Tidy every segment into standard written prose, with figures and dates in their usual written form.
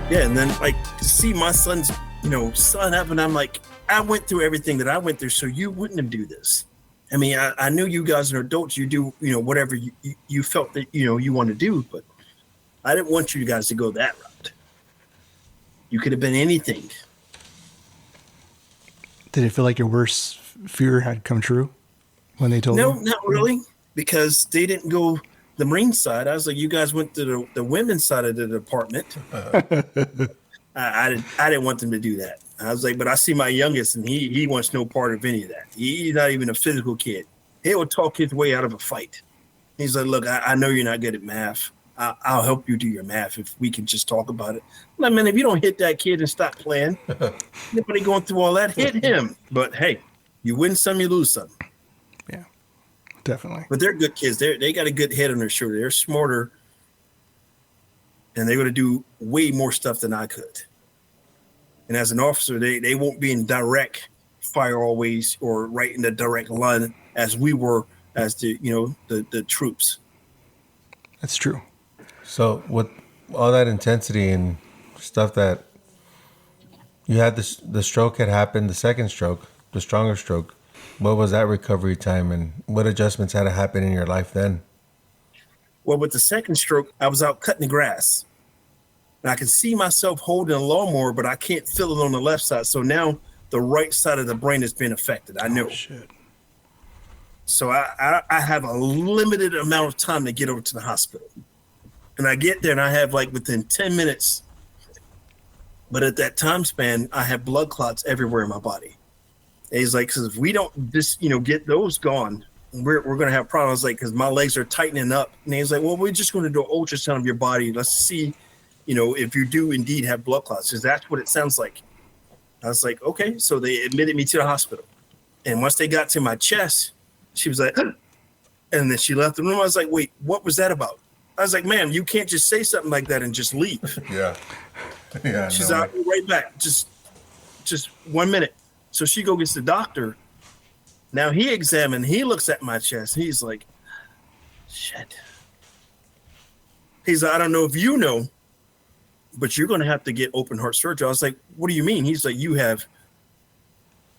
Yeah, and then like to see my son's, son up, and I'm like, I went through everything that I went through, so you wouldn't have do this. I mean, I knew you guys are adults. You do, whatever you felt that you want to do, but I didn't want you guys to go that route. You could have been anything. Did it feel like your worst fear had come true when they told you? No, not really, because they didn't go the Marine side. I was like, you guys went to the women's side of the department. I didn't want them to do that. I was like, but I see my youngest, and he wants no part of any of that. He's not even a physical kid. He will talk his way out of a fight. He's like, look, I know you're not good at math. I'll help you do your math if we can just talk about it. I'm like, man, if you don't hit that kid and stop playing, nobody going through all that, hit him. But hey, you win some, you lose some. Yeah, definitely. But they're good kids. They got a good head on their shoulder. They're smarter, and they're going to do way more stuff than I could. And as an officer, they won't be in direct fire always or right in the direct line as we were as the troops. That's true. So with all that intensity and stuff that you had, the stroke had happened, the second stroke, the stronger stroke. What was that recovery time, and what adjustments had to happen in your life then? Well, with the second stroke, I was out cutting the grass. And I can see myself holding a lawnmower, but I can't feel it on the left side. So now the right side of the brain has been affected. I know. Oh, shit. So I have a limited amount of time to get over to the hospital. And I get there and I have like within 10 minutes. But at that time span, I have blood clots everywhere in my body. And he's like, because if we don't just, get those gone, we're going to have problems. Like, because my legs are tightening up. And he's like, well, we're just going to do an ultrasound of your body. Let's see, if you do indeed have blood clots, because that's what it sounds like. I was like, okay. So they admitted me to the hospital. And once they got to my chest, she was like, and then she left the room. I was like, wait, what was that about? I was like, ma'am, you can't just say something like that and just leave. Yeah. Yeah. She's out right back. Just 1 minute. So she go gets the doctor. Now he examined, he looks at my chest. He's like, shit. He's like, I don't know if you know, but you're going to have to get open heart surgery. I was like, what do you mean? He's like,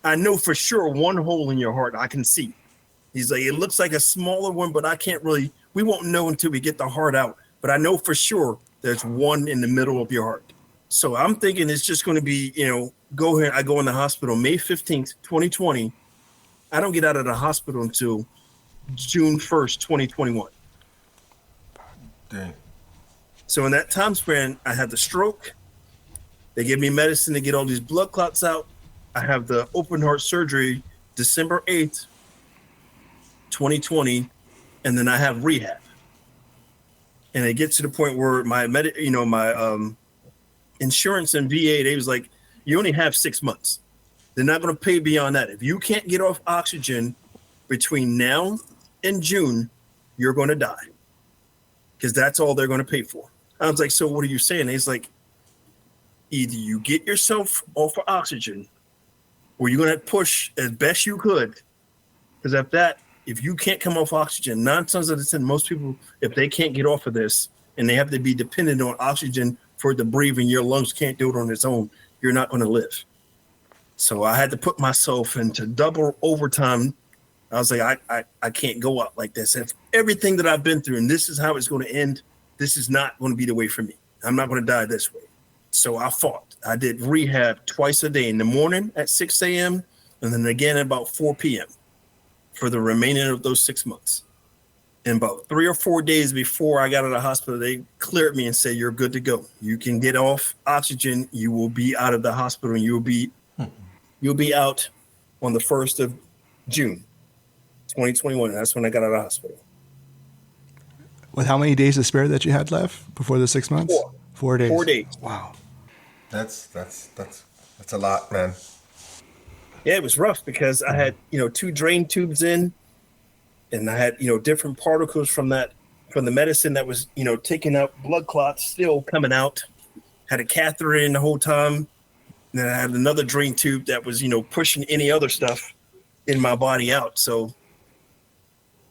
I know for sure one hole in your heart I can see. He's like, it looks like a smaller one, but I can't really, we won't know until we get the heart out. But I know for sure there's one in the middle of your heart. So I'm thinking it's just going to be, go here. I go in the hospital May 15th, 2020. I don't get out of the hospital until June 1st, 2021. Dang. So in that time span, I had the stroke. They gave me medicine to get all these blood clots out. I have the open heart surgery December 8th, 2020, and then I have rehab. And it gets to the point where my insurance and VA, they was like, you only have 6 months. They're not going to pay beyond that. If you can't get off oxygen between now and June, you're going to die, because that's all they're going to pay for. I was like, so what are you saying? He's like, either you get yourself off of oxygen, or you're going to push as best you could. Because if you can't come off oxygen, 9 times out of 10, most people, if they can't get off of this and they have to be dependent on oxygen for the breathing, your lungs can't do it on its own, you're not going to live. So I had to put myself into double overtime. I was like, I can't go out like this. If everything that I've been through, and this is how it's going to end, this is not going to be the way for me. I'm not going to die this way. So I fought. I did rehab twice a day, in the morning at 6 a.m. and then again at about 4 p.m. for the remaining of those 6 months. And about 3 or 4 days before I got out of the hospital, they cleared me and said, you're good to go. You can get off oxygen. You will be out of the hospital, and you'll be out on the 1st of June, 2021. That's when I got out of the hospital. With how many days to spare that you had left before the 6 months? 4 days. 4 days. Wow. That's a lot, man. Yeah, it was rough because I had, 2 drain tubes in, and I had, different particles from the medicine that was, taking out blood clots still coming out. Had a catheter in the whole time. And then I had another drain tube that was, pushing any other stuff in my body out. So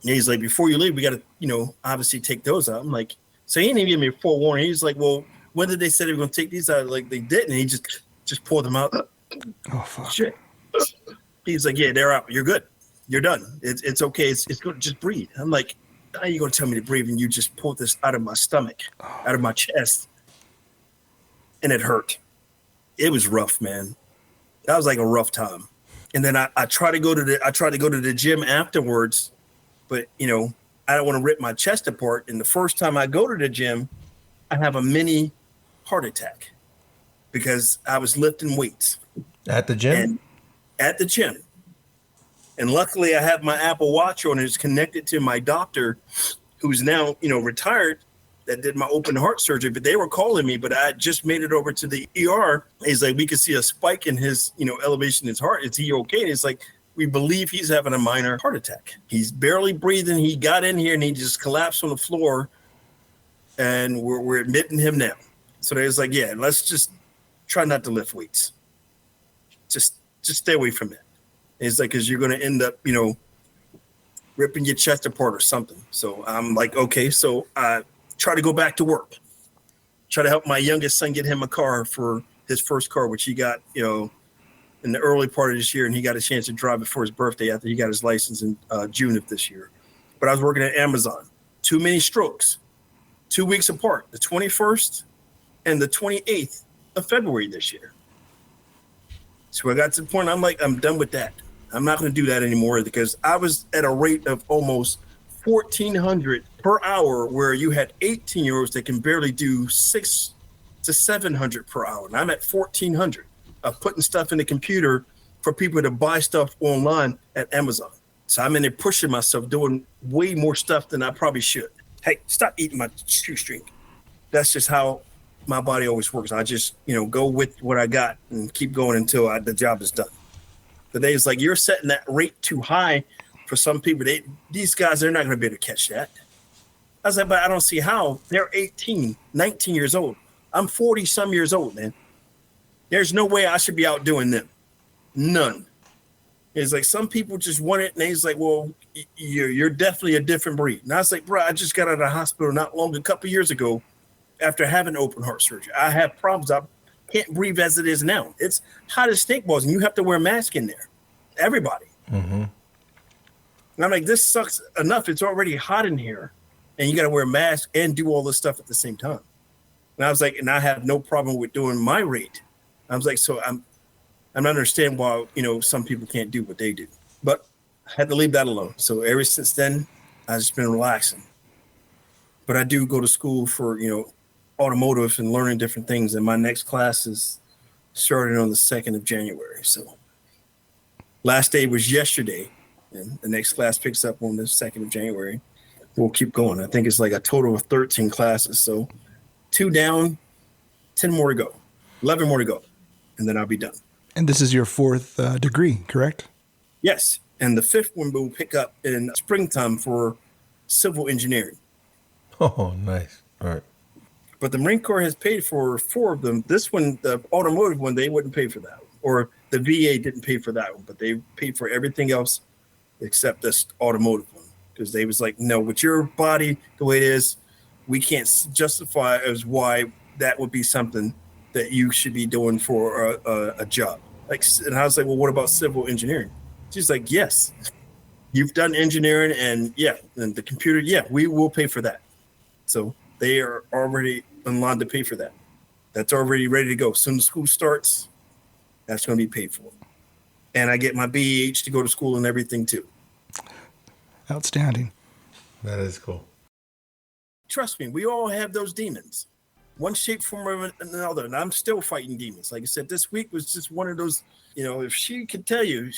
he's like, before you leave, we got to, obviously take those out. I'm like, so he didn't even give me a forewarning. He's like, well, when did they say they were going to take these out? Like they didn't. He just pulled them out. Oh, fuck. Shit. He's like, yeah, they're out. You're good. You're done. It's okay. It's good. Just breathe. I'm like, how are you going to tell me to breathe? And you just pulled this out of my stomach, out of my chest. And it hurt. It was rough, man. That was like a rough time. And then I try to go to the gym afterwards, but I don't want to rip my chest apart. And the first time I go to the gym, I have a mini heart attack because I was lifting weights At the gym? At the gym. And luckily I have my Apple Watch on. It's connected to my doctor who's now, retired, that did my open heart surgery, but they were calling me, but I just made it over to the ER. He's like, we could see a spike in his, elevation in his heart. Is he okay? And it's like, we believe he's having a minor heart attack. He's barely breathing. He got in here and he just collapsed on the floor, and we're admitting him now. So they was like, yeah, let's just try not to lift weights. Just stay away from it. And it's like, cause you're going to end up, ripping your chest apart or something. So I'm like, okay. So I try to go back to work, try to help my youngest son get him a car for his first car, which he got, in the early part of this year. And he got a chance to drive it for his birthday after he got his license in June of this year. But I was working at Amazon. Too many strokes, 2 weeks apart, the 21st and the 28th of February this year. So I got to the point, I'm like, I'm done with that. I'm not going to do that anymore because I was at a rate of almost 1,400 per hour, where you had 18-year-olds that can barely do 600 to 700 per hour. And I'm at 1,400 of putting stuff in the computer for people to buy stuff online at Amazon. So I'm in there pushing myself, doing way more stuff than I probably should. Hey, stop eating my shoestring. That's just how my body always works. I just, go with what I got and keep going until the job is done. The day is like, you're setting that rate too high for some people. These guys, they're not going to be able to catch that. I was like, but I don't see how. They're 18, 19 years old. I'm 40 some years old, man. There's no way I should be outdoing them. None. It's like some people just want it, and he's like, well, you're definitely a different breed. And I was like, bro, I just got out of the hospital not long, a couple years ago after having open heart surgery. I have problems. I can't breathe as it is now. It's hot as snake balls, and you have to wear a mask in there. Everybody. Mm-hmm. And I'm like, this sucks enough. It's already hot in here, and you got to wear a mask and do all this stuff at the same time. And I was like, and I have no problem with doing my rate. I was like, so I'm not understanding why, some people can't do what they do. But I had to leave that alone. So ever since then, I've just been relaxing. But I do go to school for, automotive and learning different things. And my next class is starting on the 2nd of January. So last day was yesterday, and the next class picks up on the 2nd of January. We'll keep going. I think it's like a total of 13 classes. So 2 down, 10 more to go, 11 more to go, and then I'll be done. And this is your 4th degree, correct? Yes. And the 5th one will pick up in springtime for civil engineering. Oh, nice. All right. But the Marine Corps has paid for 4 of them. This one, the automotive one, they wouldn't pay for that one. Or the VA didn't pay for that one, but they paid for everything else except this automotive one. Because they was like, no, with your body the way it is, we can't justify as why that would be something that you should be doing for a job. And I was like, well, what about civil engineering? She's like, yes, you've done engineering, and and the computer, we will pay for that. So they are already in line to pay for that. That's already ready to go. As soon as school starts, that's going to be paid for. And I get my BEH to go to school and everything too. Outstanding. That is cool. Trust me, we all have those demons, one shape, form, or another. And I'm still fighting demons. Like I said, this week was just one of those, if she could tell you,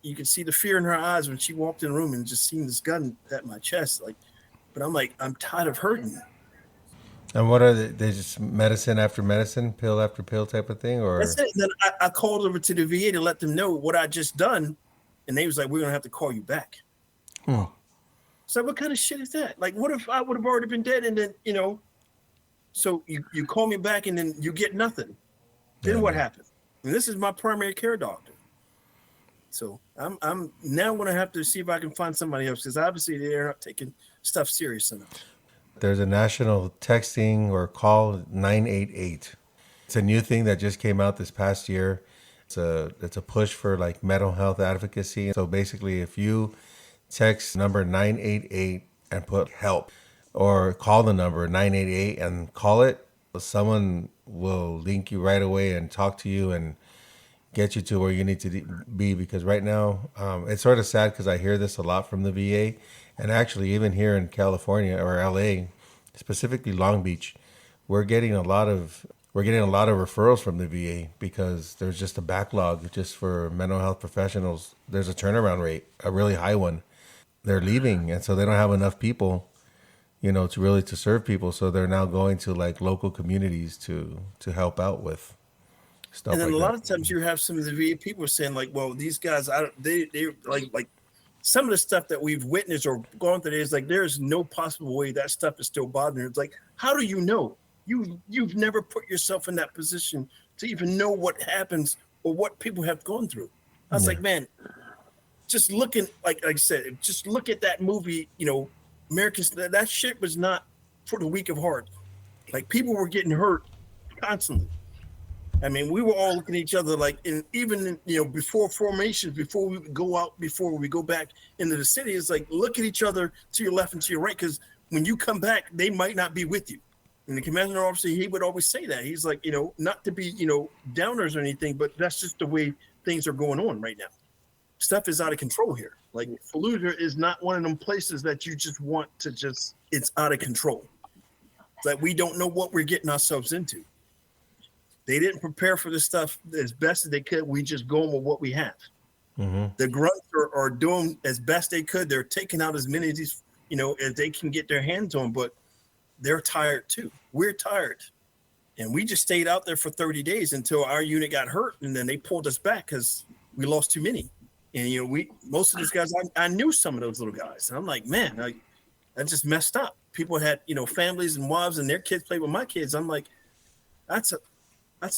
you could see the fear in her eyes when she walked in the room and just seen this gun at my chest. But I'm like, I'm tired of hurting. And what are they just medicine after medicine, pill after pill type of thing? Or that's it. Then I called over to the VA to let them know what I just done. And they was like, we're going to have to call you back. Oh. So what kind of shit is that? Like, what if I would have already been dead and then, so you call me back and then you get nothing. Then what happened? And this is my primary care doctor. So I'm now going to have to see if I can find somebody else, because obviously they're not taking stuff serious enough. There's a national texting or call 988. It's a new thing that just came out this past year. It's a push for like mental health advocacy. So basically, if you text number 988 and put help, or call the number 988 and call it, someone will link you right away and talk to you and get you to where you need to be. Because right now, it's sort of sad because I hear this a lot from the VA, and actually even here in California or LA, specifically Long Beach, we're getting a lot of referrals from the VA because there's just a backlog just for mental health professionals. There's a turnaround rate, a really high one. They're leaving, and so they don't have enough people, to serve people. So they're now going to like local communities to help out with stuff. And then like a that. lot of times you have some of the VA people saying like, well, these guys, they like some of the stuff that we've witnessed or gone through is like, there's no possible way that stuff is still bothering you. It's like, how do you know? You've never put yourself in that position to even know what happens or what people have gone through. I was like, man, just looking, like I said, just look at that movie, Americans, that shit was not for the weak of heart. Like people were getting hurt constantly. I mean, we were all looking at each other like, even before formations, before we go out, before we go back into the city, it's like, look at each other to your left and to your right, because when you come back, they might not be with you. And the commanding officer, he would always say that. He's like, not to be, downers or anything, but that's just the way things are going on right now. Stuff is out of control here. Like Fallujah is not one of them places that you just want to it's out of control. That we don't know what we're getting ourselves into. They didn't prepare for this stuff as best as they could. We just go with what we have. Mm-hmm. The grunts are doing as best they could. They're taking out as many of these, as they can get their hands on, but they're tired too. We're tired. And we just stayed out there for 30 days until our unit got hurt. And then they pulled us back because we lost too many. And, most of these guys, I knew some of those little guys. And I'm like, man, that just messed up. People had, families and wives and their kids played with my kids. I'm like, that's a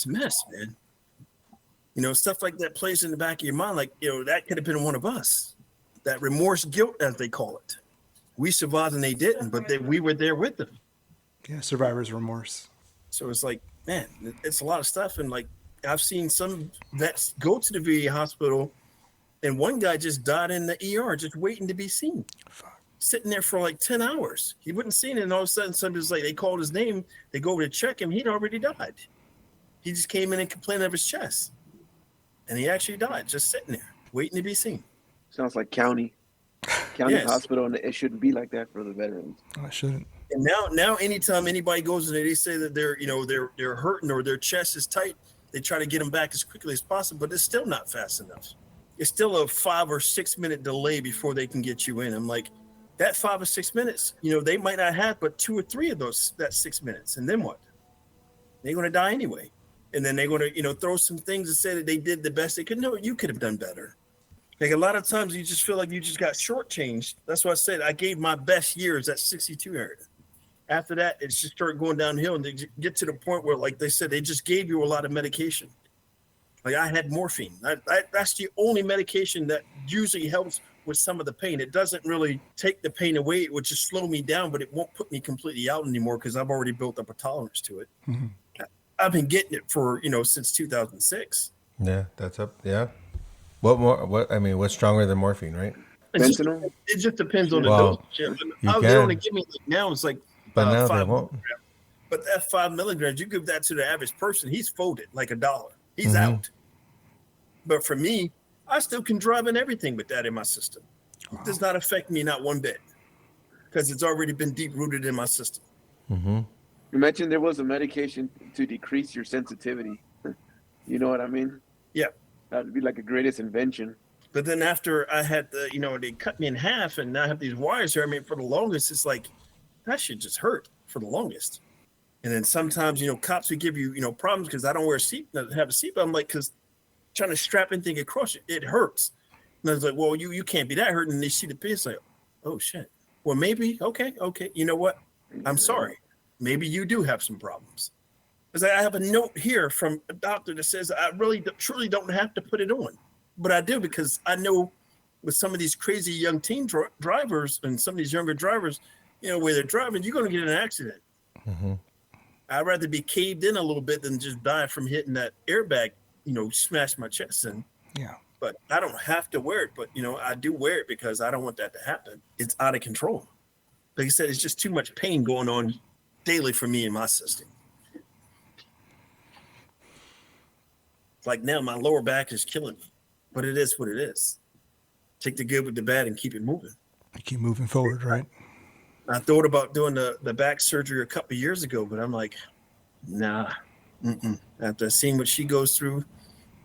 mess, man. Stuff like that plays in the back of your mind. Like, that could have been one of us. That remorse, guilt, as they call it. We survived and they didn't, but we were there with them. Yeah, survivor's remorse. So it's like, man, it's a lot of stuff. And like, I've seen some vets go to the VA hospital, and one guy just died in the ER, just waiting to be seen. Fuck. Sitting there for like 10 hours. He wasn't seen, and all of a sudden, somebody's like, they called his name, they go over to check him, he'd already died. He just came in and complained of his chest. And he actually died, just sitting there, waiting to be seen. Sounds like county yes. Hospital, and it shouldn't be like that for the veterans. Oh, it shouldn't. And now anytime anybody goes in there, they say that they're hurting or their chest is tight, they try to get them back as quickly as possible, but it's still not fast enough. It's still a 5 or 6 minute delay before they can get you in. I'm like, that 5 or 6 minutes, they might not have but 2 or 3 of that 6 minutes. And then what? They're going to die anyway. And then they're going to, throw some things and say that they did the best they could. No, you could have done better. Like a lot of times you just feel like you just got shortchanged. That's why I said I gave my best years at 62 area. After that, it just started going downhill, and they get to the point where, like they said, they just gave you a lot of medication. Like I had morphine. That's the only medication that usually helps with some of the pain. It doesn't really take the pain away. It would just slow me down, but it won't put me completely out anymore because I've already built up a tolerance to it. Mm-hmm. I've been getting it for, since 2006. Yeah, that's up. Yeah. What's stronger than morphine, right? It just depends on the dose. They only give me now. It's like, but now they won't. But that 5 milligrams, you give that to the average person, he's folded like $1. He's out. But for me, I still can drive in everything with that in my system. Wow. It does not affect me not one bit because it's already been deep rooted in my system. Mm-hmm. You mentioned there was a medication to decrease your sensitivity. You know what I mean? Yeah. That'd be like the greatest invention. But then after I had they cut me in half and now I have these wires here. I mean, for the longest, it's like, that shit just hurt for the longest. And then sometimes, cops would give you, problems because I don't have a seatbelt. I'm like, because trying to strap anything across it hurts. And I was like, well, you can't be that hurt. And they see the piece like, oh shit. Well, maybe, okay. You know what? I'm sorry. Maybe you do have some problems. Because I have a note here from a doctor that says I really truly don't have to put it on. But I do because I know with some of these crazy young teen drivers and some of these younger drivers, where they're driving, you're going to get in an accident. Mm-hmm. I'd rather be caved in a little bit than just die from hitting that airbag, smash my chest in. Yeah. But I don't have to wear it. But, I do wear it because I don't want that to happen. It's out of control. Like I said, it's just too much pain going on daily for me in my system. Like now, my lower back is killing me. But it is what it is. Take the good with the bad and keep it moving. You keep moving forward, right? I thought about doing the back surgery a couple of years ago, but I'm like, nah. After seeing what she goes through,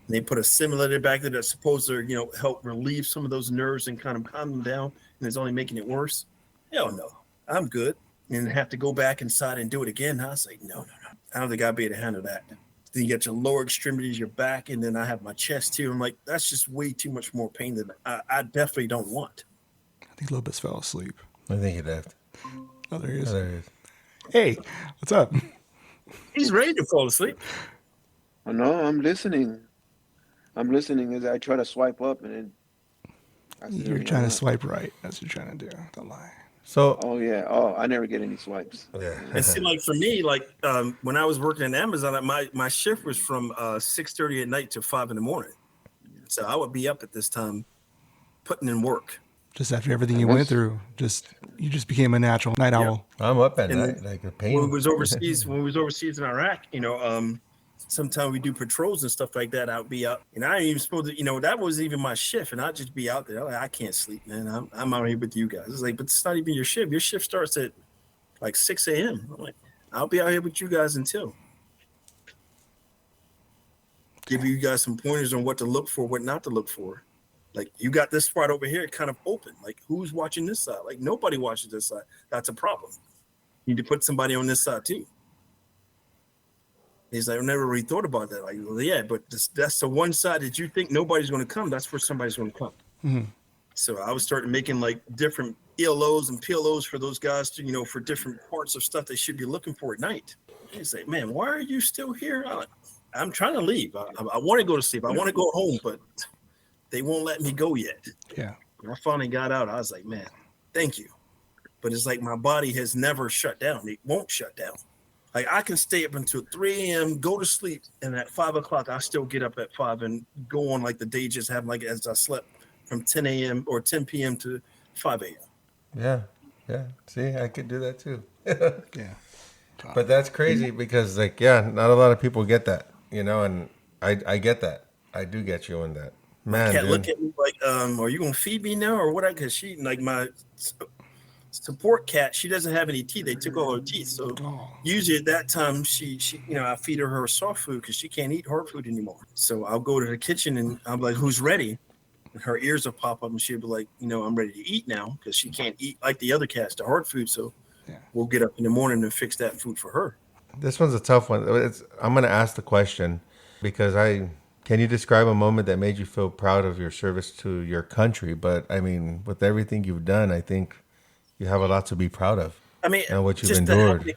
they put a simulator back there that's supposed to, help relieve some of those nerves and kind of calm them down, and it's only making it worse. Hell no, I'm good. And have to go back inside and do it again. I was like, no. I don't think I'd be able to handle that. Then you get your lower extremities, your back, and then I have my chest too. I'm like, that's just way too much more pain than I definitely don't want. I think Lopez fell asleep. I think he left. Oh, there he is. Oh, there he is. Hey, what's up? He's ready to fall asleep. Oh, no, I'm listening. I'm listening as I try to swipe up, and then You're trying to swipe right. That's what you're trying to do. Don't lie. So, Oh yeah. Oh, I never get any swipes. yeah. It seemed like for me, like when I was working at Amazon, my shift was from 6:30 at night to 5 a.m. So I would be up at this time, putting in work. Just after everything you went through, you just became a natural night owl. I'm up at And night, like the pain. When we was overseas in Iraq, sometimes we do patrols and stuff like that. I'd be out, and I ain't even supposed to, that wasn't even my shift, and I'd just be out there. I'm like, I can't sleep, man. I'm out here with you guys. It's like, but it's not even your shift. Your shift starts at like 6 a.m. I'm like, I'll be out here with you guys until. Give you guys some pointers on what to look for, what not to look for. Like, you got this part over here kind of open. Like, who's watching this side? Like, nobody watches this side. That's a problem. You need to put somebody on this side too. He's like, I never really thought about that. Like, well, yeah, but that's the one side that you think nobody's going to come. That's where somebody's going to come. Mm-hmm. So I was starting making like different ELOs and PLOs for those guys to, for different parts of stuff they should be looking for at night. He's like, man, why are you still here? I'm trying to leave. I want to go to sleep. I want to go home, but they won't let me go yet. Yeah. When I finally got out, I was like, man, thank you. But it's like my body has never shut down. It won't shut down. Like, I can stay up until 3 a.m., go to sleep, and at 5 o'clock, I still get up at 5 and go on like the day just happened, like as I slept from 10 a.m. or 10 p.m. to 5 a.m. Yeah. See, I could do that too. Yeah. But that's crazy because, like, not a lot of people get that, and I get that. I do get you on that. Man, Can't dude. look at me like, are you going to feed me now or what? Because she, like, my support cat, she doesn't have any teeth. They took all her teeth. So usually at that time, she I feed her soft food because she can't eat hard food anymore. So I'll go to the kitchen and I'm like, who's ready? And her ears will pop up and she'll be like, I'm ready to eat now because she can't eat like the other cats, the hard food. So we'll get up in the morning and fix that food for her. This one's a tough one. I'm going to ask the question because can you describe a moment that made you feel proud of your service to your country? But I mean, with everything you've done, I think you have a lot to be proud of. I mean, and what you've endured.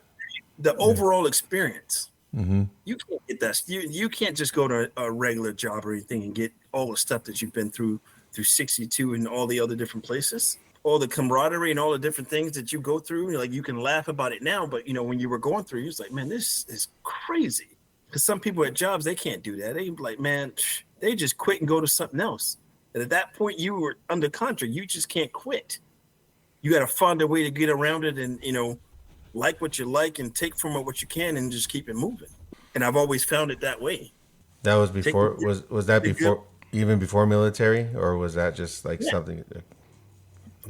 The overall experience. Mm-hmm. You can't get that. You can't just go to a regular job or anything and get all the stuff that you've been through 62 and all the other different places. All the camaraderie and all the different things that you go through. Like, you can laugh about it now, but when you were going through, you're like, man, this is crazy. Because some people at jobs, they can't do that. They like, man, they just quit and go to something else. And at that point, you were under contract. You just can't quit. You got to find a way to get around it and, like what you like and take from it what you can and just keep it moving. And I've always found it that way. That was before, was that before, even before military, or was that just like something?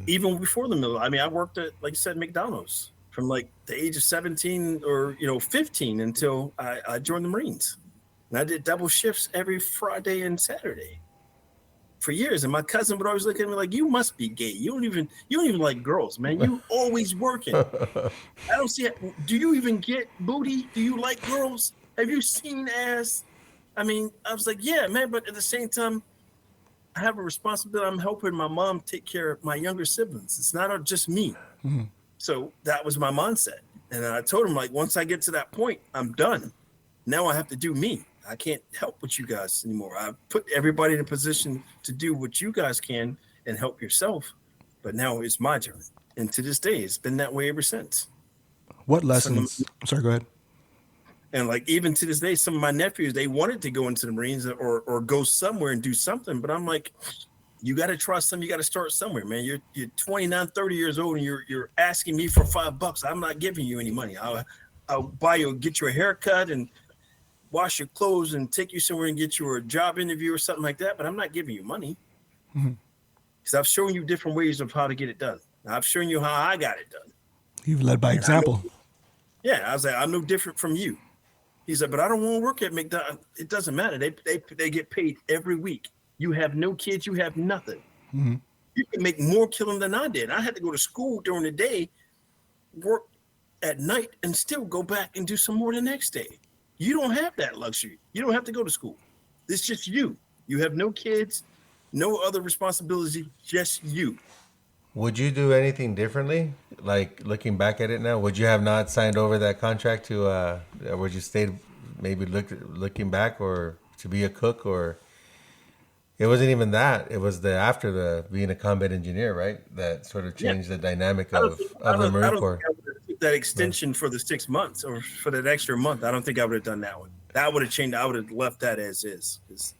Even before the military. I mean, I worked at, like I said, McDonald's from like the age of 17 or, 15 until I joined the Marines. And I did double shifts every Friday and Saturday for years. And my cousin would always look at me like, you must be gay. You don't even like girls, man. You always working. I don't see it. Do you even get booty? Do you like girls? Have you seen ass? I mean, I was like, yeah, man. But at the same time, I have a responsibility. I'm helping my mom take care of my younger siblings. It's not just me. Mm-hmm. So that was my mindset. And I told him, like, once I get to that point, I'm done. Now I have to do me. I can't help with you guys anymore. I put everybody in a position to do what you guys can and help yourself. But now it's my turn. And to this day, it's been that way ever since. What lessons? I'm sorry, go ahead. And like even to this day, some of my nephews, they wanted to go into the Marines or go somewhere and do something. But I'm like, you got to trust them. You got to start somewhere, man. You're 29, 30 years old and you're asking me for $5. I'm not giving you any money. I'll buy you, get you a haircut and wash your clothes and take you somewhere and get you a job interview or something like that. But I'm not giving you money because I've shown you different ways of how to get it done. I've shown you how I got it done. You've led by example. I was like, I'm no different from you. He said, but I don't want to work at McDonald's. It doesn't matter. They get paid every week. You have no kids. You have nothing. Mm-hmm. You can make more killing than I did. I had to go to school during the day, work at night, and still go back and do some more the next day. You don't have that luxury. You don't have to go to school. It's just you. You have no kids, no other responsibility, just you. Would you do anything differently? Like looking back at it now, would you have not signed over that contract to, would you stayed maybe looking back or to be a cook or it wasn't even that. It was after the being a combat engineer, right? That sort of changed the dynamic of the Marine Corps. I would have took that extension for the 6 months or for that extra month. I don't think I would have done that one. That would have changed. I would have left that as is. Because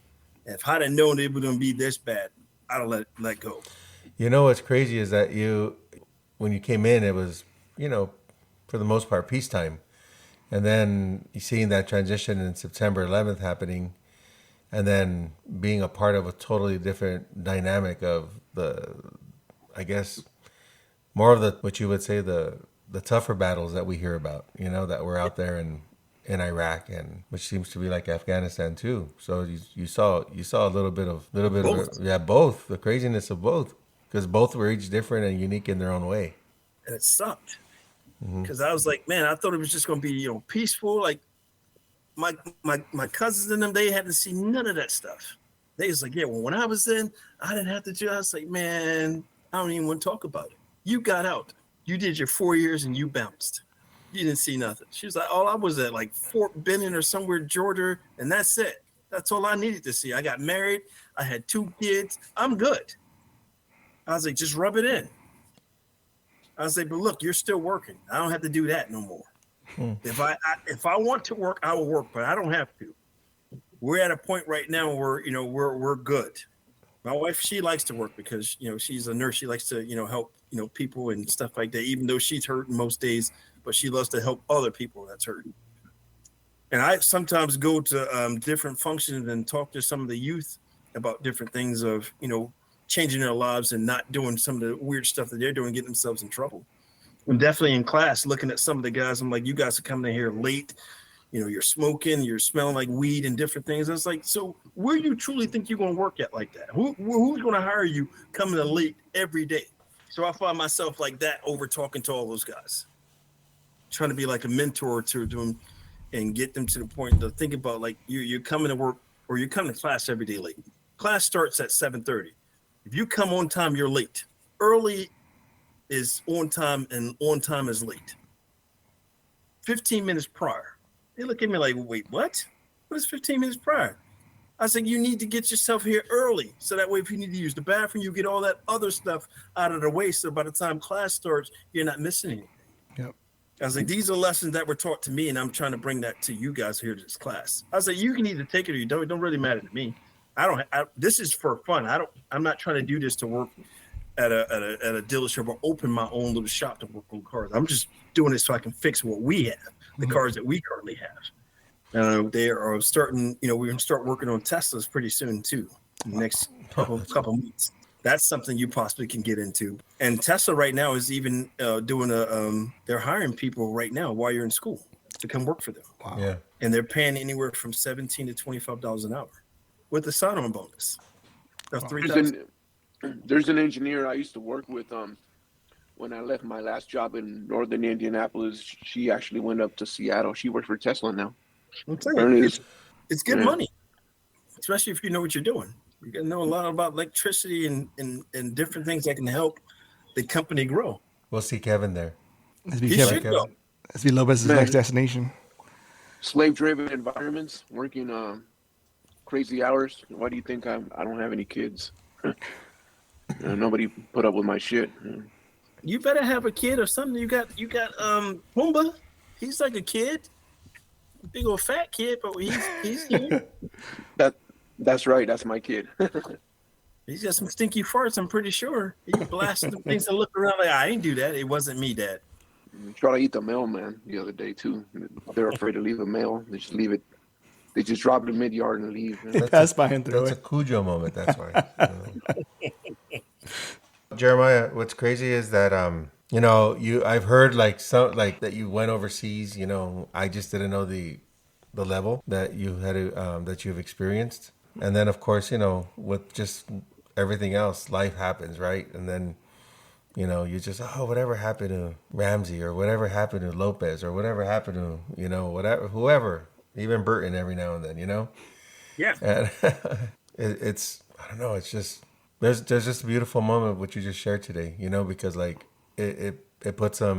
if I'd have known it was going to be this bad, I'd have let go. You know what's crazy is that when you came in, it was, for the most part, peacetime. And then you seeing that transition in September 11th happening, and then being a part of a totally different dynamic of I guess, more of what you would say, the tougher battles that we hear about, that were out there in Iraq, and which seems to be like Afghanistan too. So you saw a little bit of both, the craziness of both. Because both were each different and unique in their own way. And it sucked. Because I was like, man, I thought it was just going to be, peaceful. Like my cousins and them, they hadn't seen none of that stuff. They was like, yeah, well, when I was in, I didn't have to do it. I was like, man, I don't even want to talk about it. You got out. You did your 4 years and you bounced. You didn't see nothing. She was like, oh, I was at like Fort Benning or somewhere, Georgia, and that's it. That's all I needed to see. I got married. I had 2 kids. I'm good. I was like, just rub it in. I was like, but look, you're still working. I don't have to do that no more. If I want to work, I will work, but I don't have to. We're at a point right now where, we're good. My wife, she likes to work because, she's a nurse. She likes to, help, people and stuff like that, even though she's hurting most days, but she loves to help other people that's hurting. And I sometimes go to different functions and talk to some of the youth about different things of, changing their lives and not doing some of the weird stuff that they're doing, getting themselves in trouble. I'm definitely in class looking at some of the guys. I'm like, you guys are coming in here late. You're smoking, you're smelling like weed and different things. I was like, so where do you truly think you're going to work at like that? Who's going to hire you coming in late every day? So I find myself like that over talking to all those guys, trying to be like a mentor to them and get them to the point to think about like you're coming to work or you're coming to class every day late. Class starts at 7:30. If you come on time, you're late. Early is on time and on time is late. 15 minutes prior. They look at me like, wait, what? What is 15 minutes prior? I said, you need to get yourself here early. So that way, if you need to use the bathroom, you get all that other stuff out of the way. So by the time class starts, you're not missing anything. Yep. I was like, these are lessons that were taught to me, and I'm trying to bring that to you guys here to this class. I was like, you can either take it or you don't. It don't really matter to me. This is for fun. I'm not trying to do this to work at a dealership or open my own little shop to work on cars. I'm just doing it so I can fix what we have, the cars that we currently have. They are starting, we're going to start working on Teslas pretty soon too. In the next couple months. That's something you possibly can get into. And Tesla right now is even doing they're hiring people right now while you're in school to come work for them. Wow. Yeah. And they're paying anywhere from $17 to $25 an hour with a sign-on bonus of $3,000. There's an engineer I used to work with. When I left my last job in northern Indianapolis, she actually went up to Seattle. She works for Tesla now. I'm telling you, it's good money, especially if you know what you're doing. You got to know a lot about electricity and different things that can help the company grow. We'll see Kevin there. Let's be He Kevin. should go. Let's be Lopez's next destination. Slave-driven environments, working crazy hours. Why do you think I don't have any kids? Nobody put up with my shit. You better have a kid or something. You got Pumbaa. He's like a kid, big old fat kid, but he's here. That's right. That's my kid. He's got some stinky farts. I'm pretty sure he blasts them things and look around like I didn't do that. It wasn't me, Dad. Try to eat the mailman the other day too. They're afraid to leave a mail. They just leave it. They just drop it in mid-yard and leave. They pass by and throw That's a it. Cujo moment. That's why. Jeremiah, what's crazy is that I've heard like that you went overseas. I just didn't know the level that you had that you've experienced, and then of course with just everything else, life happens, right? And then you just whatever happened to Ramsey or whatever happened to Lopez or whatever happened to whatever whoever, even Burton every now and then, Yeah. and it's I don't know, it's just. There's just a beautiful moment what you just shared today, because like it puts it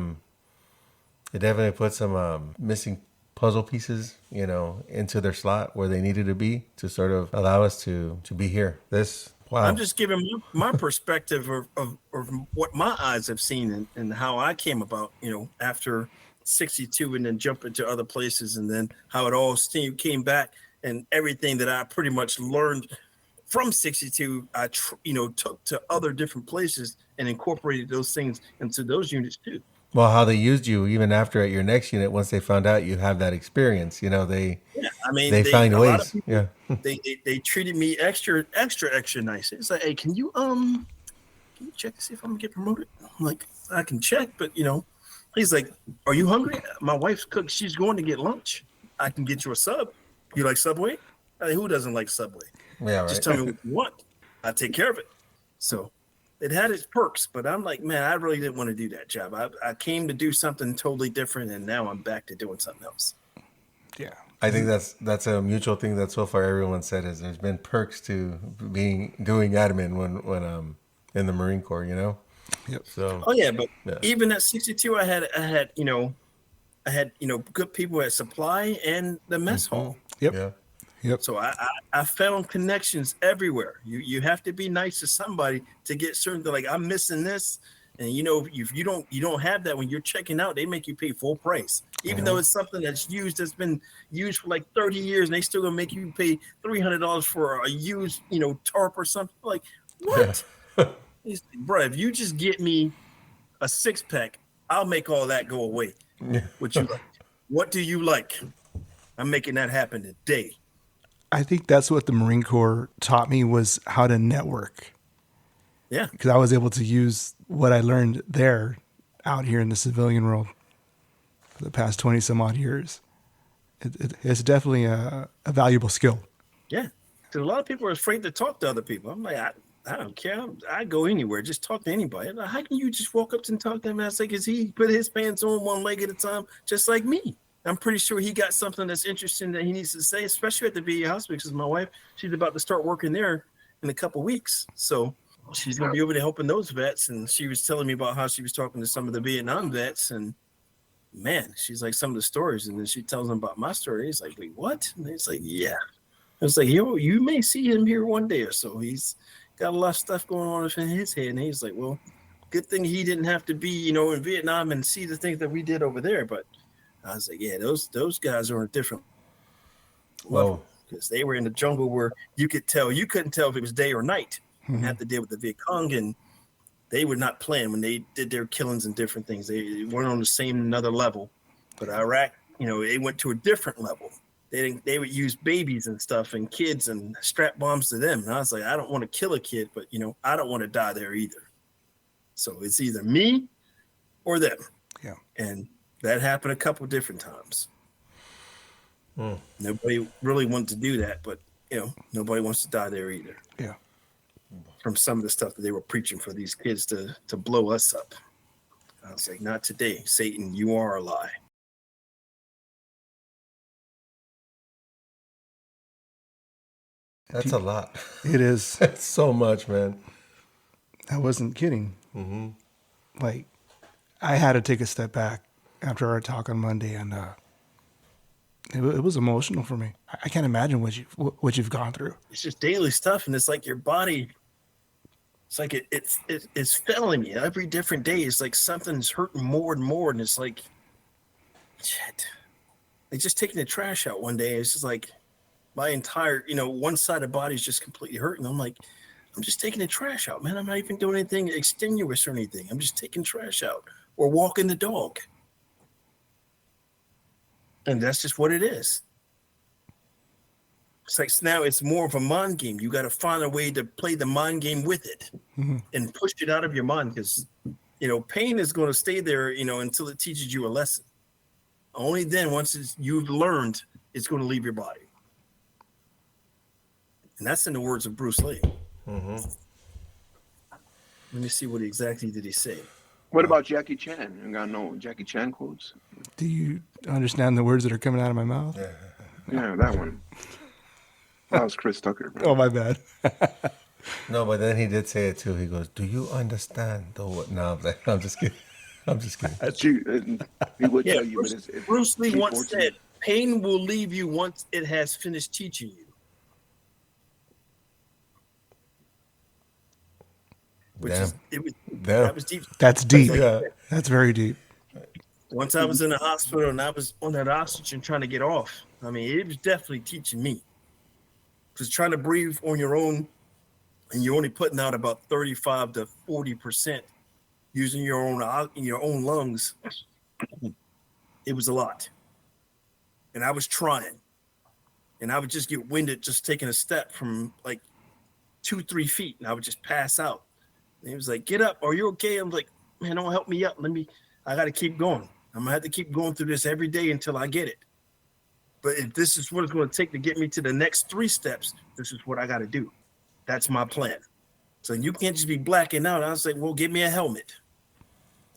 definitely puts some missing puzzle pieces, into their slot where they needed to be to sort of allow us to be here. Wow. I'm just giving my perspective of what my eyes have seen and how I came about, after 62 and then jump into other places and then how it all came back and everything that I pretty much learned from 62, I took to other different places and incorporated those things into those units too. Well, how they used you even after at your next unit, once they found out you have that experience, they find ways. People, they treated me extra nice. It's like, hey, can you check to see if I'm gonna get promoted? I'm like, I can check, but he's like, are you hungry? My wife's cooked. She's going to get lunch. I can get you a sub. You like Subway? I mean, who doesn't like Subway? Yeah, right. Just tell me what you want. I take care of it. So it had its perks, but I'm like, man, I really didn't want to do that job. I came to do something totally different, and now I'm back to doing something else. Yeah. I think that's a mutual thing that so far everyone said is there's been perks to doing admin when in the Marine Corps, Yep. So. Oh yeah, but even at 62, I had good people at supply and the mess hall. Yep. Yeah. Yep. So I found connections everywhere. You have to be nice to somebody to get certain. Like, I'm missing this, and if you don't have that when you're checking out, they make you pay full price, even though it's something that's been used for like 30 years, and they still gonna make you pay $300 for a used tarp or something. Like, what? He's like, bro, if you just get me a 6-pack, I'll make all that go away. What you like? What do you like? I'm making that happen today. I think that's what the Marine Corps taught me was how to network. Yeah. Because I was able to use what I learned there out here in the civilian world for the past 20 some odd years. It's definitely a valuable skill. Yeah. Because a lot of people are afraid to talk to other people. I'm like, I don't care. I go anywhere. Just talk to anybody. Like, how can you just walk up and talk to him? I was like, is he put his pants on one leg at a time, just like me? I'm pretty sure he got something that's interesting that he needs to say, especially at the VA hospital, because my wife, she's about to start working there in a couple of weeks. So she's going to be over there helping those vets. And she was telling me about how she was talking to some of the Vietnam vets. And man, she's like, some of the stories. And then she tells them about my story. He's like, wait, what? And it's like, yeah. I was like, you may see him here one day or so. He's got a lot of stuff going on in his head. And he's like, well, good thing he didn't have to be, in Vietnam and see the things that we did over there. But I was like, yeah, those guys are on a different level because they were in the jungle where you couldn't tell if it was day or night. You had to deal with the Viet Cong, and they were not playing when they did their killings and different things. They weren't on the same another level. But Iraq, they went to a different level. They would use babies and stuff and kids and strap bombs to them. And I was like, I don't want to kill a kid, but I don't want to die there either. So it's either me or them. Yeah. And that happened a couple different times. Nobody really wanted to do that, but nobody wants to die there either. Yeah. From some of the stuff that they were preaching for these kids to blow us up. I was like, not today, Satan, you are a lie. That's a lot. It is. That's so much, man. I wasn't kidding. Mm-hmm. Like, I had to take a step back after our talk on Monday, and it was emotional for me. I can't imagine what you've gone through. It's just daily stuff, and it's like your body It's like it's failing me every different day. It's like something's hurting more and more, and it's like, shit. Like just taking the trash out one day, it's just like my entire, one side of the body is just completely hurting. I'm like, I'm just taking the trash out, man. I'm not even doing anything extenuous or anything. I'm just taking trash out or walking the dog. And that's just what it is. It's like now it's more of a mind game. You got to find a way to play the mind game with it and push it out of your mind because, pain is going to stay there, until it teaches you a lesson. Only then, once you've learned, it's going to leave your body. And that's in the words of Bruce Lee. Mm-hmm. Let me see what exactly did he say. What about Jackie Chan? You got no Jackie Chan quotes? Do you understand the words that are coming out of my mouth? Yeah, that one. That was Chris Tucker. Bro. Oh, my bad. No, but then he did say it too. He goes, "Do you understand the what?" No, I'm just kidding. I'm just kidding. He would Yeah, tell you, but it's Bruce Lee once unfortunate. said, "Pain will leave you once it has finished teaching you." Damn. That was deep. That's deep. Yeah. That's very deep. Once I was in the hospital and I was on that oxygen trying to get off, I mean, it was definitely teaching me. Because trying to breathe on your own, and you're only putting out about 35 to 40% using your own lungs, it was a lot. And I was trying. And I would just get winded just taking a step from like 2-3 feet, and I would just pass out. And he was like, "Get up. Are you okay?" I'm like, "Man, don't help me up. I got to keep going. I'm going to have to keep going through this every day until I get it. But if this is what it's going to take to get me to the next 3 steps, this is what I got to do. That's my plan." So you can't just be blacking out. I was like, "Well, give me a helmet."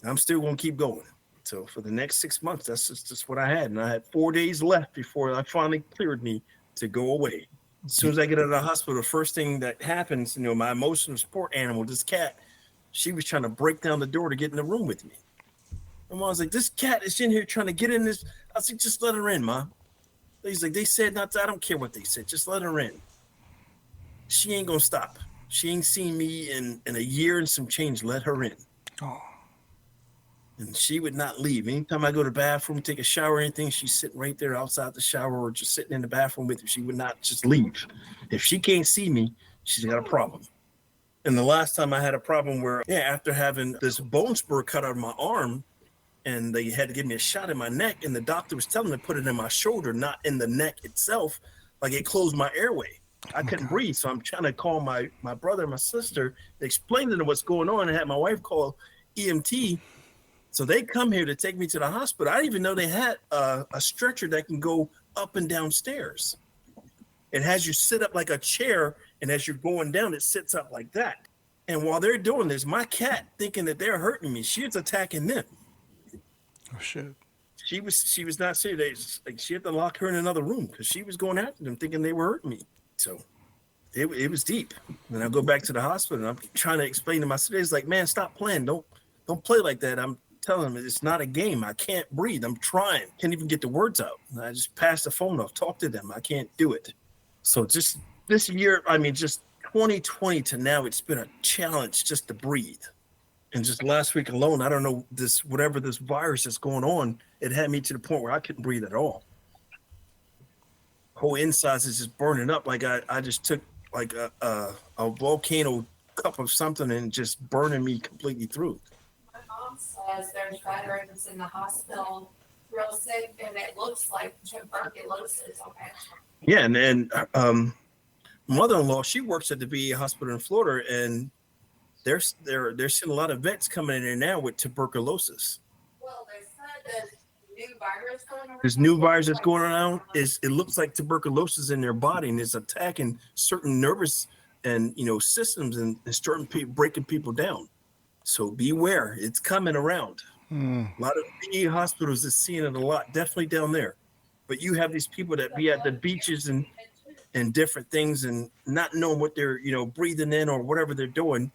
I'm still going to keep going. So for the next 6 months, that's just what I had. And I had 4 days left before I finally cleared me to go away. As soon as I get out of the hospital, the first thing that happens, my emotional support animal, this cat, she was trying to break down the door to get in the room with me. And I was like, "This cat is in here trying to get in this." I was like, "Just let her in, Ma." He's like, "They said not to." I don't care what they said. Just let her in. She ain't going to stop. She ain't seen me in a year and some change. Let her in. Oh. And she would not leave. Anytime I go to the bathroom, take a shower or anything, she's sitting right there outside the shower or just sitting in the bathroom with me. She would not just leave. If she can't see me, she's got a problem. And the last time I had a problem where, after having this bone spur cut out of my arm, and they had to give me a shot in my neck, and the doctor was telling me to put it in my shoulder, not in the neck itself. Like it closed my airway. I couldn't breathe. So I'm trying to call my brother and my sister, explain to them what's going on, and had my wife call EMT. So they come here to take me to the hospital. I didn't even know they had a stretcher that can go up and down stairs. It has you sit up like a chair, and as you're going down, it sits up like that. And while they're doing this, my cat, thinking that they're hurting me, she was attacking them. Oh, shit. She was not serious. Like she had to lock her in another room because she was going after them, thinking they were hurting me. So it was deep. Then I go back to the hospital, and I'm trying to explain to my sisters, like, "Man, stop playing. Don't play like that." I'm telling them it's not a game. I can't breathe. I'm trying. Can't even get the words out. And I just pass the phone off, talk to them. I can't do it. So just this year, just 2020 to now, it's been a challenge just to breathe. And just last week alone, I don't know, whatever this virus is going on, it had me to the point where I couldn't breathe at all. Whole insides is just burning up. Like I just took like a volcano cup of something and just burning me completely through. My mom says there's veterans in the hospital real sick, and it looks like tuberculosis. Okay. Yeah, and mother-in-law, she works at the VA hospital in Florida, and they're seeing a lot of vets coming in there now with tuberculosis. Well, they said there's new virus going around. This new virus that's going around it looks like tuberculosis in their body, and it's attacking certain nervous and systems and starting breaking people down. So beware, it's coming around. A lot of VA hospitals is seeing it a lot, definitely down there. But you have these people that be at the beaches and different things and not knowing what they're breathing in or whatever they're doing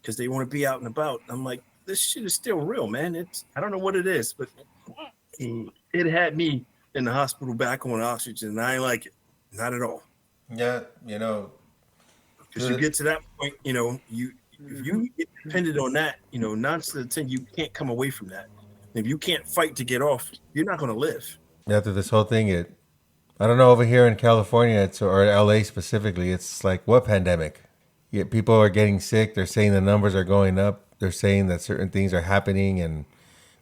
because they want to be out and about. I'm like, this shit is still real, man. I don't know what it is, but it had me in the hospital back on oxygen, and I ain't like it, not at all. Yeah, Because you get to that point, If you get dependent on that, 9 to 10, you can't come away from that. If you can't fight to get off, you're not going to live. After this whole thing, I don't know, over here in California, or LA specifically, it's like, what pandemic? Yeah, people are getting sick. They're saying the numbers are going up. They're saying that certain things are happening,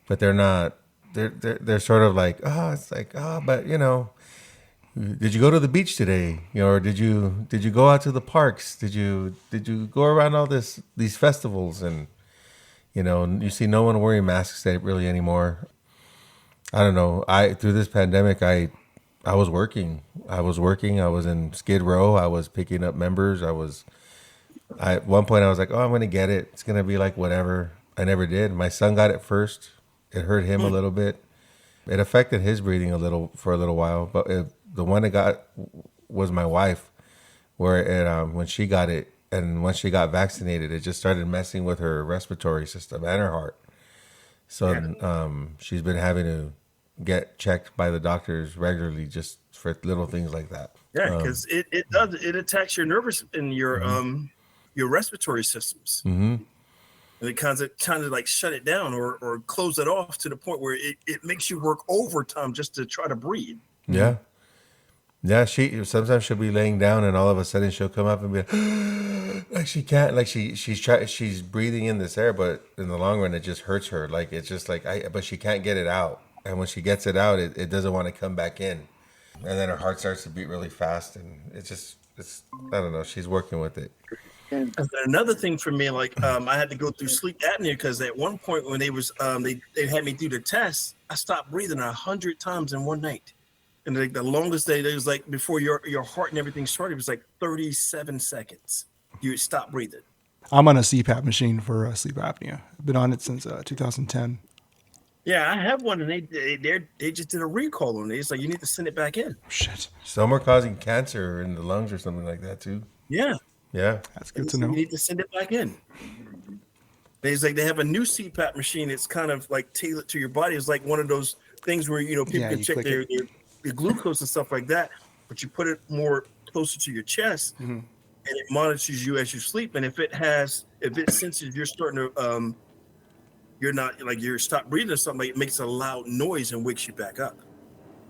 but they're not. They're sort of like, it's like, but did you go to the beach today? Or did you go out to the parks? Did you go around all these festivals? And you see no one wearing masks really anymore. I don't know. Through this pandemic, I was working. I was in Skid Row. I was picking up members. At one point I was like, I'm going to get it. It's going to be like whatever. I never did. My son got it first. It hurt him a little bit. It affected his breathing for a little while. But the one that got was my wife, where when she got it and once she got vaccinated, it just started messing with her respiratory system and her heart. So she's been having to get checked by the doctors regularly just for little things like that. Yeah, because it attacks your nervous and your respiratory systems. Mm-hmm. And it kind of like shut it down or close it off to the point where it makes you work overtime just to try to breathe. Yeah. Yeah, sometimes she'll be laying down and all of a sudden she'll come up and be like she can't, like she's breathing in this air, but in the long run it just hurts her. Like it's just like but she can't get it out. And when she gets it out, it doesn't want to come back in. And then her heart starts to beat really fast, and it's I don't know, she's working with it. And another thing for me, like I had to go through sleep apnea because at one point when they had me do the test, I stopped breathing 100 times in one night. And like the longest day, it was like before your heart and everything started, it was like 37 seconds. You would stop breathing. I'm on a CPAP machine for sleep apnea. I've been on it since 2010. Yeah, I have one, and they just did a recall on it. It's like you need to send it back in. Shit. Some are causing cancer in the lungs or something like that too. Yeah. Yeah. That's good to know. You need to send it back in. It's like they have a new CPAP machine. It's kind of like tailored to your body. It's like one of those things where people can check their glucose and stuff like that, but you put it more closer to your chest, and it monitors you as you sleep. And if it senses you're starting to you're not like you're stop breathing or something, like it makes a loud noise and wakes you back up,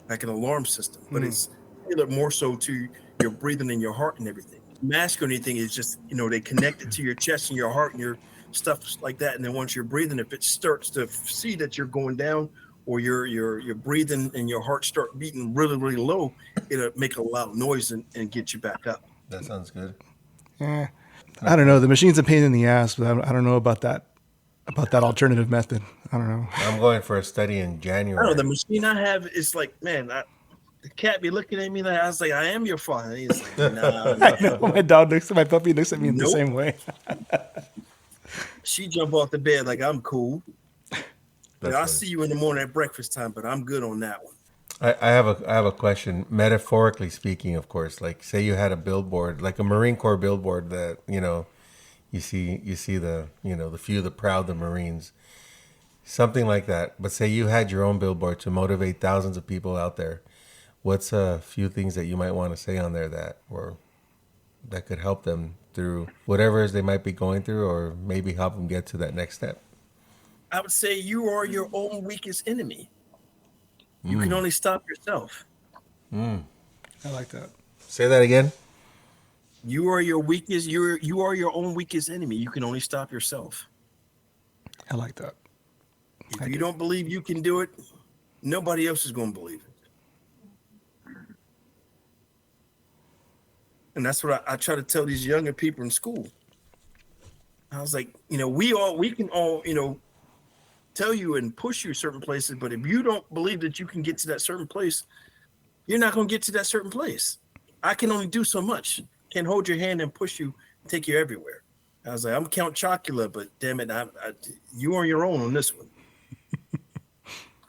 like an alarm system. But it's tailored more so to your breathing and your heart and everything. Mask or anything is just they connect it to your chest and your heart and your stuff like that. And then once you're breathing, if it starts to see that you're going down or you're breathing and your heart start beating really, really low, it'll make a loud noise and get you back up. That sounds good. I don't know. The machine's a pain in the ass, but I don't know about that alternative method. I don't know. I'm going for a study in January. I don't know. The machine I have is like, man, the cat be looking at me like I was like, I am your father. And he's like, nah. I know. My puppy looks at me the same way. She jump off the bed like I'm cool. I'll see you in the morning at breakfast time, but I'm good on that one. I have a question. Metaphorically speaking, of course, like say you had a billboard, like a Marine Corps billboard that, you see the, the few, the proud, the Marines, something like that. But say you had your own billboard to motivate thousands of people out there. What's a few things that you might want to say on there that could help them through whatever it is they might be going through, or maybe help them get to that next step? I would say you are your own weakest enemy. You can only stop yourself. I like that. Say that again. You are your weakest. You are your own weakest enemy. You can only stop yourself. I like that. If you don't believe you can do it, nobody else is going to believe it. And that's what I try to tell these younger people in school. I was like, we can all, tell you and push you certain places, but if you don't believe that you can get to that certain place, you're not going to get to that certain place. I can only do so much. Can hold your hand and push you, take you everywhere. I was like, I'm Count Chocula, but damn it, you are your own on this one.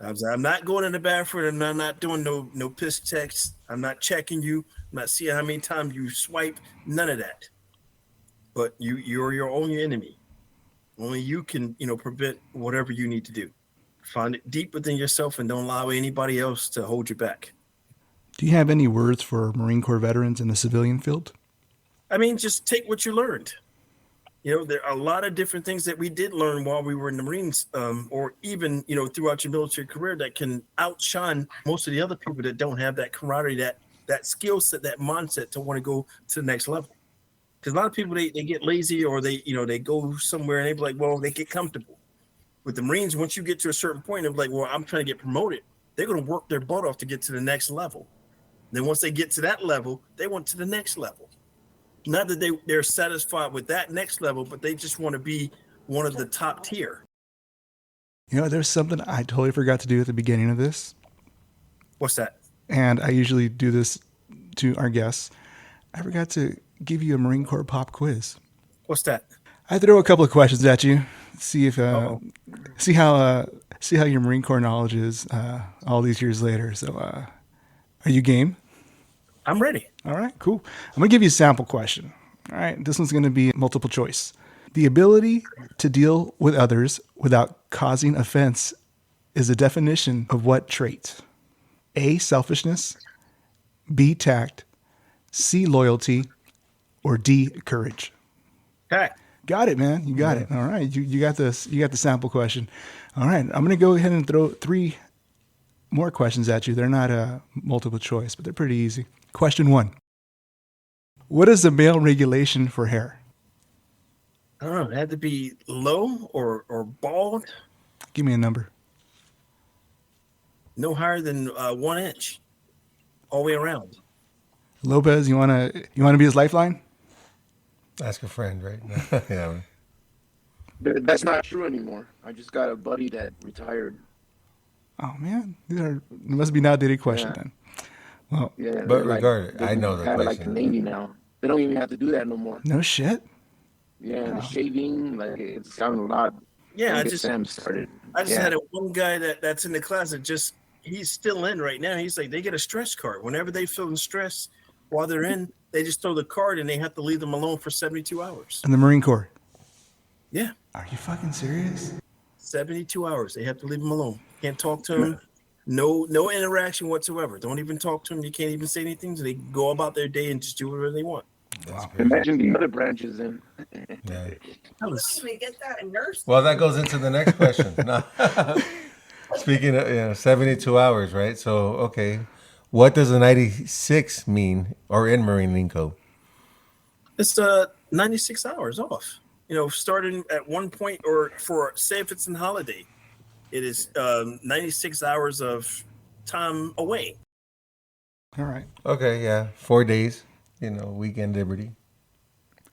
I was like, I'm not going in the bathroom, and I'm not doing no piss checks. I'm not checking you. I'm not seeing how many times you swipe. None of that. But you're your own enemy. Only you can, prevent whatever you need to do. Find it deep within yourself and don't allow anybody else to hold you back. Do you have any words for Marine Corps veterans in the civilian field? I mean, just take what you learned. There are a lot of different things that we did learn while we were in the Marines, or even, throughout your military career that can outshine most of the other people that don't have that camaraderie, that skill set, that mindset to want to go to the next level. Because a lot of people, they get lazy, or they go somewhere and they be like, well, they get comfortable. With the Marines, once you get to a certain point of like, well, I'm trying to get promoted, they're going to work their butt off to get to the next level. Then once they get to that level, they want to the next level. Not that they're satisfied with that next level, but they just want to be one of the top tier. There's something I totally forgot to do at the beginning of this. What's that? And I usually do this to our guests. I forgot to give you a Marine Corps pop quiz. What's that? I throw a couple of questions at you. See if see how your Marine Corps knowledge is all these years later. So are you game? I'm ready. All right, cool. I'm going to give you a sample question. All right, this one's going to be multiple choice. The ability to deal with others without causing offense is a definition of what trait? A, selfishness, B, tact, C, loyalty, or D, courage. Okay. Got it, man. You got it. All right, you got this. You got the sample question. All right, I'm going to go ahead and throw 3 more questions at you. They're not multiple choice, but they're pretty easy. Question 1. What is the male regulation for hair? I don't know. It had to be low or bald. Give me a number. No higher than 1 inch, all the way around. Lopez, you wanna be his lifeline? Ask a friend, right? Yeah. That's not true anymore. I just got a buddy that retired. Oh man, there must be an outdated question then. Well, Yeah, But regardless, I know the kind of like the question. Navy now. They don't even have to do that no more. no shit. Yeah, the shaving, like it's gotten a lot. Yeah, Sam started. I just had one guy that's in the class that he's still in right now. He's like, they get a stress card. Whenever they feel in stress while they're in, they just throw the card and they have to leave them alone for 72 hours. In the Marine Corps. Yeah. Are you fucking serious? 72 hours. They have to leave them alone. Can't talk to them. No interaction whatsoever. Don't even talk to them. You can't even say anything. So they go about their day and just do whatever they want. Wow. Imagine the other branches in. Yeah. We get that in nursing. Well, that goes into the next question. No. Speaking of 72 hours, right? So, okay. What does a 96 mean, or in Marine lingo? It's 96 hours off. Starting at one point, or for, say, if it's in holiday, it is 96 hours of time away. All right. Okay, yeah. 4 days, weekend liberty,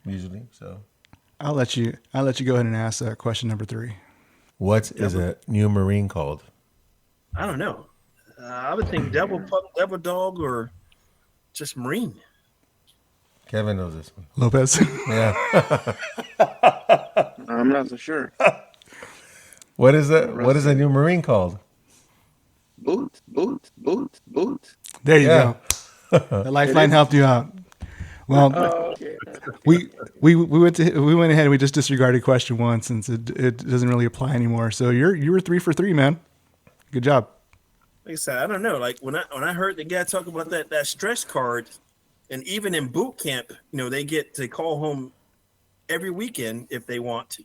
usually. So, I'll let you go ahead and ask question number 3. what is a new Marine called? I don't know. I would think devil pup, devil dog, or just Marine. Kevin knows this one. Lopez. Yeah. I'm not so sure. What is a new Marine called? Boot. There you Yeah. go. The lifeline helped you out. Well, Okay. we went ahead and we just disregarded question 1 since it doesn't really apply anymore. So you were 3 for 3, man. Good job. Like I said, I don't know. Like when I heard the guy talk about that stress card, and even in boot camp, they get to call home every weekend if they want to.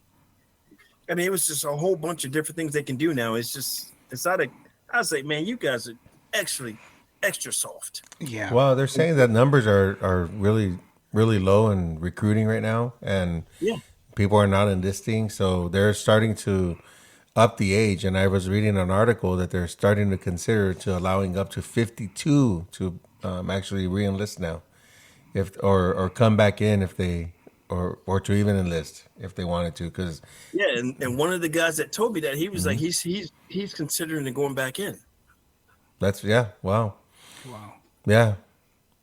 I mean, it was just a whole bunch of different things they can do now. It's not I was like, man, you guys are actually extra soft. Yeah. Well, they're saying that numbers are really, really low in recruiting right now, and Yeah. people are not enlisting, so they're starting to up the age. And I was reading an article that they're starting to consider to allowing up to 52 to actually re-enlist now, or come back in if they or to even enlist if they wanted to, because Yeah, and one of the guys that told me that, he was like, he's considering going back in. that's wow. Wow. Yeah.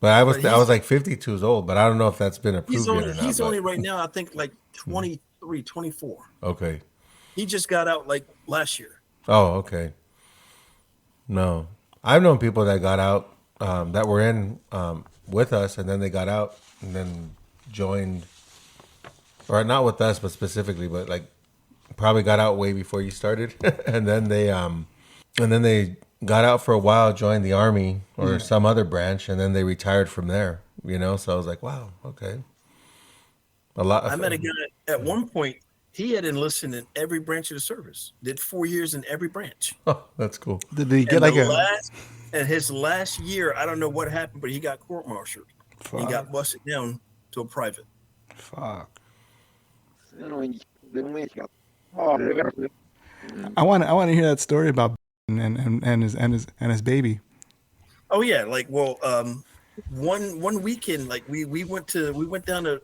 But I was But like 52 years old, but I don't know if that's been approved yet or not. He's but- only right now, I think, like 23, 24. Okay. He just got out like last year. Oh, okay. No, I've known people that got out that were in with us, and then they got out and then joined, or not with us, but specifically, but like probably got out way before you started, and then they got out for a while, joined the Army or some other branch, and then they retired from there. So I was like, wow, okay. A lot. I met a guy at one point. He had enlisted in every branch of the service. Did 4 years in every branch. Oh, that's cool. Did he get And like the a? last, and his last year, I don't know what happened, but he got court-martialed. He got Fuck. busted down to a private. Fuck. Oh, I want to hear that story about and his baby. Oh yeah, like well, one weekend, like we went down to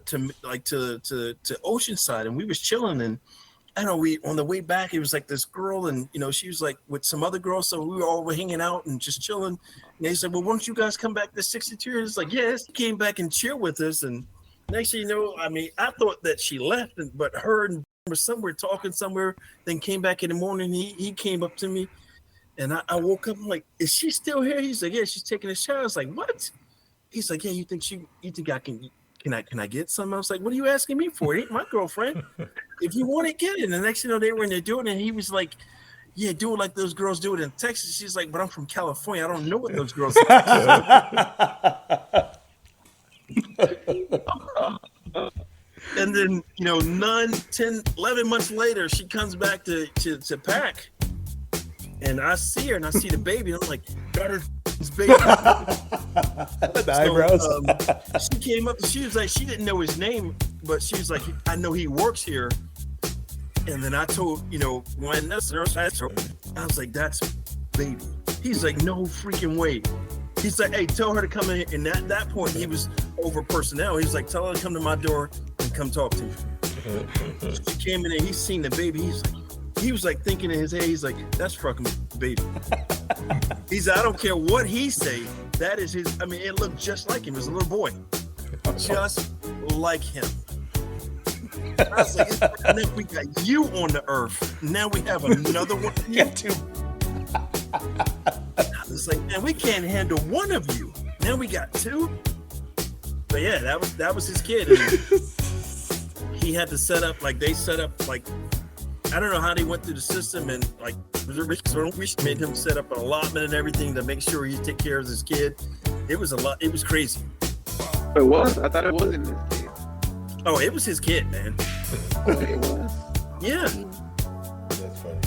Oceanside, and we was chilling, and I don't know, we on the way back, it was like this girl, and she was like with some other girls, so we were all hanging out and just chilling. And they said, "Well, why don't you guys come back to 62?" It's like, yes, he came back and chill with us, and next thing you know, I mean, I thought that she left, but her and were somewhere talking somewhere, then came back in the morning. He came up to me, and I woke up. I'm like, "Is she still here?" He's like, "Yeah, she's taking a shower." I was like, "What?" He's like, "Yeah, you think I can I get some?" I was like, "What are you asking me for? It ain't my girlfriend. If you want it, get it." And the next thing you know, they were in there doing it, and he was like, "Yeah, do it like those girls do it in Texas." She's like, "But I'm from California. I don't know what those girls And then, 9, 10, 11 months later, she comes back to pack. And I see her and I see the baby. And I'm like, got her baby. The eyebrows. She came up and she was like, she didn't know his name, but she was like, I know he works here. And then I told, when that's her, I was like, that's baby. He's like, no freaking way. He's like, hey, tell her to come in here. And at that point, he was over personnel. He was like, tell her to come to my door and come talk to me. She came in and he's seen the baby. He was like thinking in his head, he's like, that's fucking baby. He's like, I don't care what he say. That is his. I mean, it looked just like him as a little boy. Just like him. I was like, then we got you on the earth. Now we have another one. Yeah, too. I was like, man, we can't handle one of you. Now we got two. But yeah, that was his kid. And he had to set up, like they set up, like, I don't know how they went through the system, and like we made him set up an allotment and everything to make sure he take care of his kid. It was a lot. It was crazy. It was. I thought it wasn't his kid. Oh, it was his kid, man. It was. Yeah. That's funny.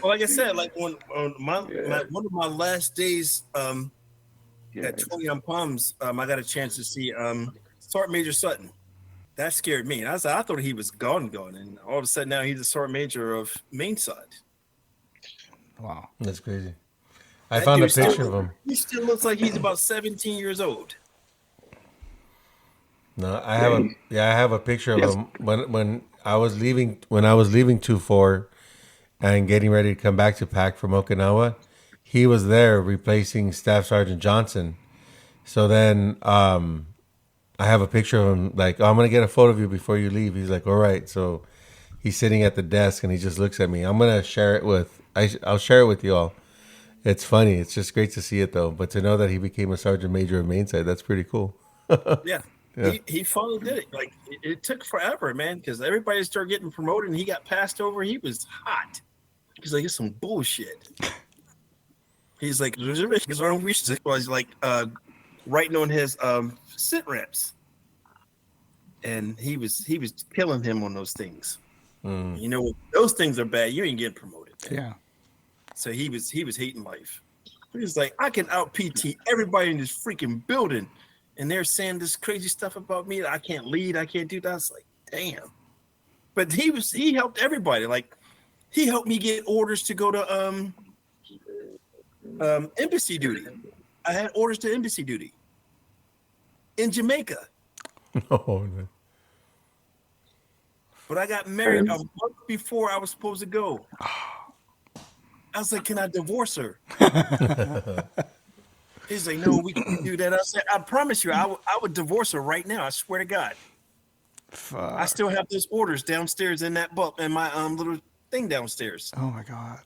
Well, like I said, like on one of my last days at 20 on Palms, I got a chance to see Sergeant Major Sutton. That scared me. I thought he was gone, and all of a sudden now he's a sergeant major of Main Side. Wow, that's crazy. I found a picture of him. He still looks like he's about 17 years old. No, I have a picture of him when I was leaving 2-4 and getting ready to come back to PAC from Okinawa. He was there replacing Staff Sergeant Johnson. So then I have a picture of him, like, oh, I'm going to get a photo of you before you leave. He's like, all right. So he's sitting at the desk and he just looks at me. I'm going to share it I'll share it with you all. It's funny. It's just great to see it, though. But to know that he became a sergeant major of Main Side, that's pretty cool. Yeah. He finally did it. Like, it took forever, man, because everybody started getting promoted and he got passed over. He was hot. He's like, it's some bullshit. He's like, was like writing on his sit reps, and he was killing him on those things. Those things are bad. You ain't getting promoted, man. Yeah. So he was hating life. He was like, I can out PT everybody in this freaking building, and they're saying this crazy stuff about me that I can't lead, I can't do that. It's like, damn. But he helped everybody. Like, he helped me get orders to go to embassy duty. I had orders to embassy duty in Jamaica. Oh, man. But I got married a month before I was supposed to go. I was like, can I divorce her? He's like, no, we can't do that. I said, I promise you, I would divorce her right now. I swear to God. Fuck. I still have those orders downstairs in that book, in my little thing downstairs. Oh my God.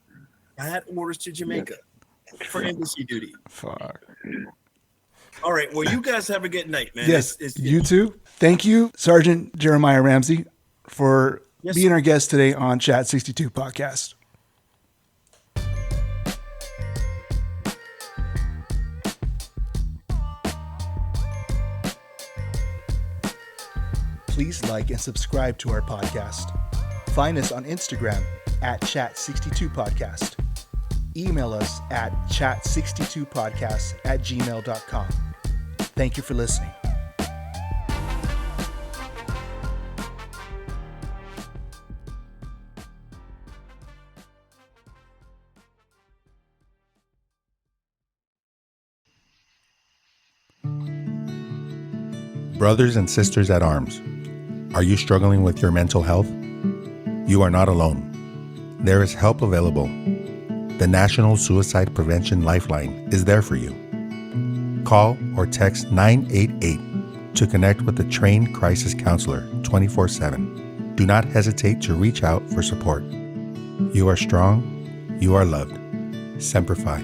I had orders to Jamaica for embassy duty. Fuck. All right. Well, you guys have a good night, man. Yes, you too. Thank you, Sergeant Jeremiah Ramsey, for being our guest today on Chat 62 podcast. Please like and subscribe to our podcast. Find us on Instagram at Chat62Podcast. Email us at chat62podcast@gmail.com. Thank you for listening. Brothers and sisters at arms, are you struggling with your mental health? You are not alone. There is help available. The National Suicide Prevention Lifeline is there for you. Call or text 988 to connect with a trained crisis counselor 24/7. Do not hesitate to reach out for support. You are strong. You are loved. Semper Fi.